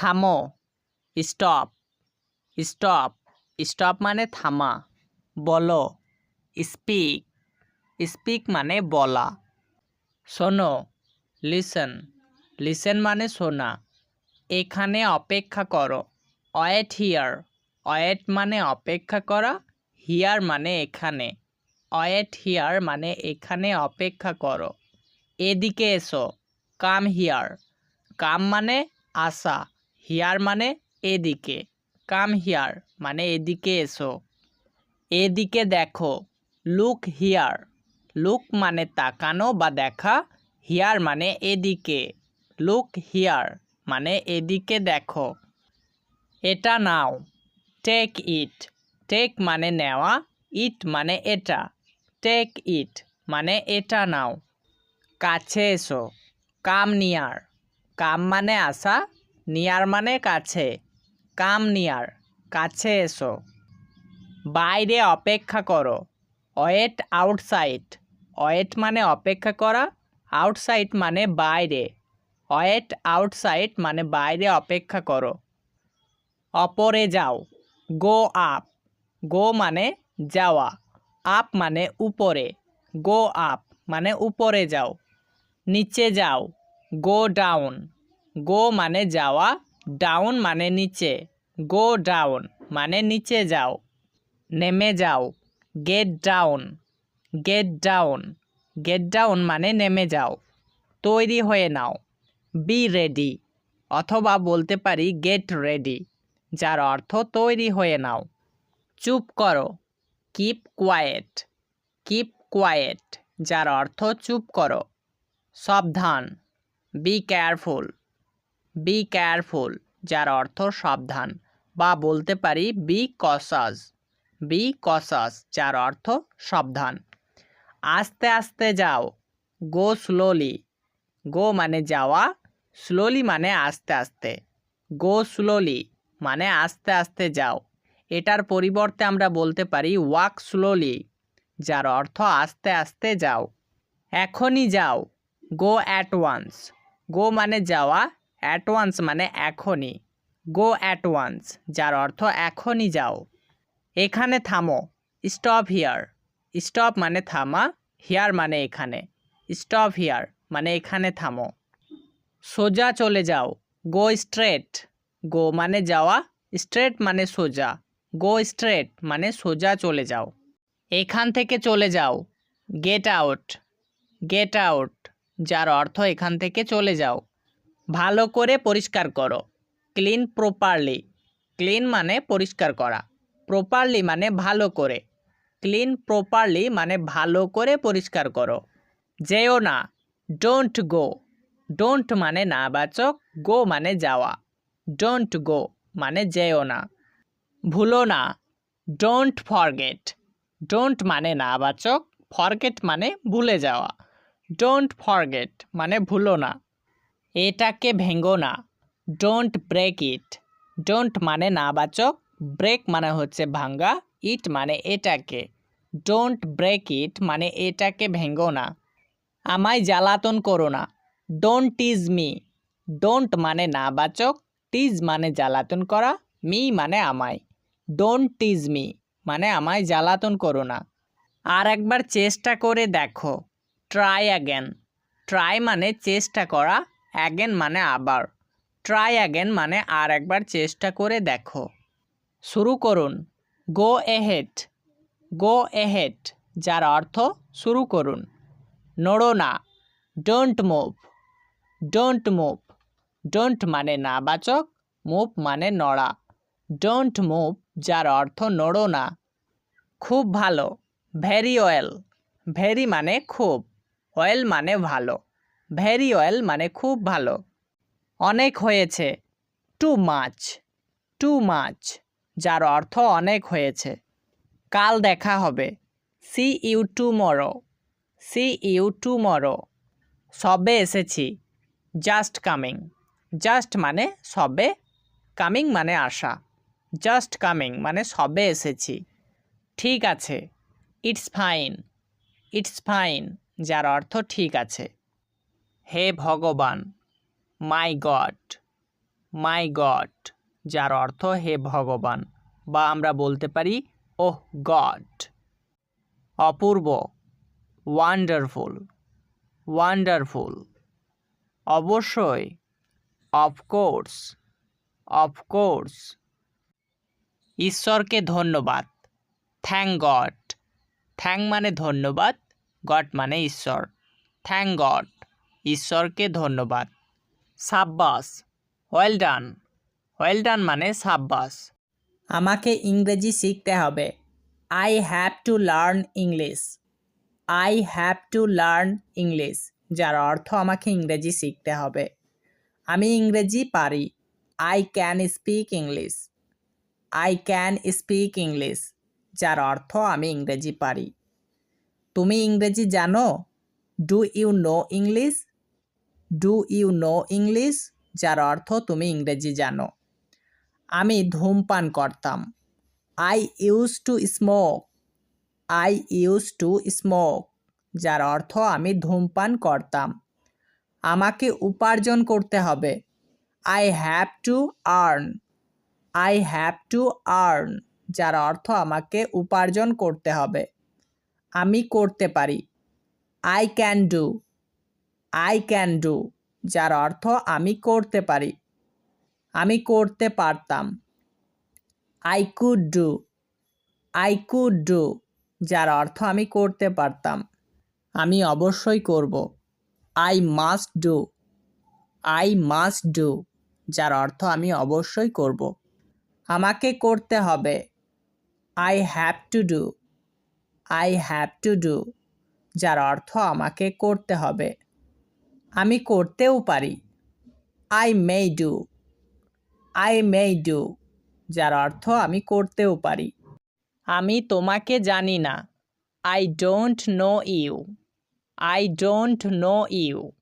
থামো, stop, stop, stop মানে থামা। বলো, স্পিক, স্পিক মানে বলা। শোনো, লিসেন, লিসেন মানে শোনা। এখানে অপেক্ষা করো, ওয়েট হিয়ার, ওয়েট মানে অপেক্ষা করা, হিয়ার মানে এখানে, ওয়েট হিয়ার মানে এখানে অপেক্ষা করো। এদিকে এসো, কাম হিয়ার, কাম মানে আসা, হিয়ার মানে এদিকে, কাম হিয়ার মানে এদিকে এসো। এদিকে দেখো, লুক হিয়ার, লুক মানে তাকানো বা দেখা, হিয়ার মানে এদিকে, লুক হিয়ার মানে এদিকে দেখো। এটা নাও, টেক ইট, টেক মানে নেওয়া, ইট মানে এটা, টেক ইট মানে এটা নাও। কাছে এসো, কাম নিয়ার, কাম মানে আসা, নিয়ার মানে কাছে, কাম নিয়ার কাছে এসো। বাইরে অপেক্ষা করো, ওয়েট আউটসাইড, ওয়েট মানে অপেক্ষা করা, আউটসাইড মানে বাইরে, ওয়েট আউটসাইড মানে বাইরে অপেক্ষা করো। অপরে যাও, গো আপ, গো মানে যাওয়া, আপ মানে উপরে, গো আপ মানে উপরে যাও। নিচে যাও, গো ডাউন, গো মানে যাওয়া, ডাউন মানে নিচে, গো ডাউন মানে নিচে যাও। নেমে যাও, get down, get down, get down মানে নেমে যাও। তৈরি হয়ে নাও, বি রেডি, অথবা বলতে পারি গেট রেডি, যার অর্থ তৈরি হয়ে নাও। চুপ করো, কিপ কোয়াইট, কিপ কোয়াইট যার অর্থ চুপ করো। সাবধান, বি কেয়ারফুল, বি কেয়ারফুল যার অর্থ সাবধান, বা বলতে পারি বি কসাস, বি কসাস যার অর্থ সাবধান। আস্তে আস্তে যাও, গো স্লোলি, গো মানে যাওয়া, স্লোলি মানে আস্তে আস্তে, গো স্লোলি মানে আস্তে আস্তে যাও। এটার পরিবর্তে আমরা বলতে পারি ওয়াক স্লোলি, যার অর্থ আস্তে আস্তে যাও। এখনই যাও, গো অ্যাট ওয়ান্স, গো মানে যাওয়া, অ্যাট ওয়ান্স মানে এখনই, গো অ্যাট ওয়ান্স যার অর্থ এখনই যাও। এখানে থামো, স্টপ হিয়ার, স্টপ মানে থামা, হিয়ার মানে এখানে, স্টপ হিয়ার মানে এখানে থামো। সোজা চলে যাও, গো স্ট্রেট, গো মানে যাওয়া, স্ট্রেট মানে সোজা, গো স্ট্রেট মানে সোজা চলে যাও। এখান থেকে চলে যাও, গেট আউট, গেট আউট যার অর্থ এখান থেকে চলে যাও। ভালো করে পরিষ্কার করো, ক্লিন প্রপারলি, ক্লিন মানে পরিষ্কার করা, প্রপারলি মানে ভালো করে, ক্লিন প্রপারলি মানে ভালো করে পরিষ্কার করো। যেও না, ডোন্ট গো, ডোন্ট মানে নাবাচক, গো মানে যাওয়া, ডোন্ট গো মানে যেও না। ভুলো না, ডোন্ট ফরগেট, ডোন্ট মানে নাবাচক, ফরগেট মানে ভুলে যাওয়া, ডোন্ট ফরগেট মানে ভুলো না। এটাকে ভেঙ্গো না, ডোন্ট ব্রেক ইট, ডোন্ট মানে নাবাচক, ব্রেক মানে হচ্ছে ভাঙ্গা, ইট মানে এটাকে, ডোন্ট ব্রেক ইট মানে এটাকে ভেঙ্গো না। আমায় জ্বালাতন করো না, ডোন্ট টিজ মি, ডোন্ট মানে নাবাচক, টিজ মানে জ্বালাতন করা, মি মানে আমায়, ডোন্ট টিজ মি মানে আমায় জ্বালাতন করো না। আর একবার চেষ্টা করে দেখো, ট্রাই অ্যাগেন, ট্রাই মানে চেষ্টা করা, অ্যাগেন মানে আবার, ট্রাই অ্যাগেন মানে আর একবার চেষ্টা করে দেখো। শুরু করুন, গো এহেড, গো এহেড যার অর্থ শুরু করুন। নড়ো না, don't move, don't move, don't মানে নাবাচক, মুভ মানে নড়া, ডোন্ট মুভ যার অর্থ নড়ো না। খুব ভালো, ভেরি ওয়েল, ভেরি মানে খুব, ওয়েল মানে ভালো, ভেরি ওয়েল মানে খুব ভালো। অনেক হয়েছে, টু মাচ, টু মাচ যার অর্থ অনেক হয়েছে। কাল দেখা হবে, see you tomorrow, see you tomorrow. সবে এসেছি, জাস্ট কামিং, জাস্ট মানে সবে, কামিং মানে আসা, জাস্ট কামিং মানে সবে এসেছি। ঠিক আছে, ইটস ফাইন, ইটস ফাইন যার অর্থ ঠিক আছে। হে ভগবান, মাই গড, মাই গড, যার অর্থ হে ভগবান, বা আমরা বলতে পারি ওহ গড। অপূর্ব, ওয়ান্ডারফুল, ওয়ান্ডারফুল। অবশ্যই, অফকোর্স, অফকোর্স। ঈশ্বরকে ধন্যবাদ, থ্যাংক গড। থ্যাংক মানে ধন্যবাদ, গড মানে ঈশ্বর। থ্যাংক গড, ঈশ্বরকে ধন্যবাদ। সাব্বাস, ওয়েল ডান। ওয়েল ডান মানে সাব্বাস। আমাকে ইংরেজি শিখতে হবে, I have to learn English. I have to learn English, যার অর্থ আমাকে ইংরেজি শিখতে হবে। আমি ইংরেজি পারি, I can speak English. I can speak English, যার অর্থ আমি ইংরেজি পারি। তুমি ইংরেজি জানো, do you know English. Do you know English, যার অর্থ তুমি ইংরেজি জানো। আমি ধূমপান করতাম, I use to smoke. I use to smoke, যার অর্থ আমি ধূমপান করতাম। আমাকে উপার্জন করতে হবে, I have to earn. I have to earn, যার অর্থ আমাকে উপার্জন করতে হবে। আমি করতে পারি, I can do. I can do, যার অর্থ আমি করতে পারি। আমি করতে পারতাম, I could do. I could do, যার অর্থ আমি করতে পারতাম। আমি অবশ্যই করব, I must do. I must do, যার অর্থ আমি অবশ্যই করব। আমাকে করতে হবে, I have to do. I have to do, যার অর্থ আমাকে করতে হবে। আমি করতেও পারি, I may do. I may do, যার অর্থ আমি করতেও পারি। আমি তোমাকে জানি না, I don't know you. I don't know you,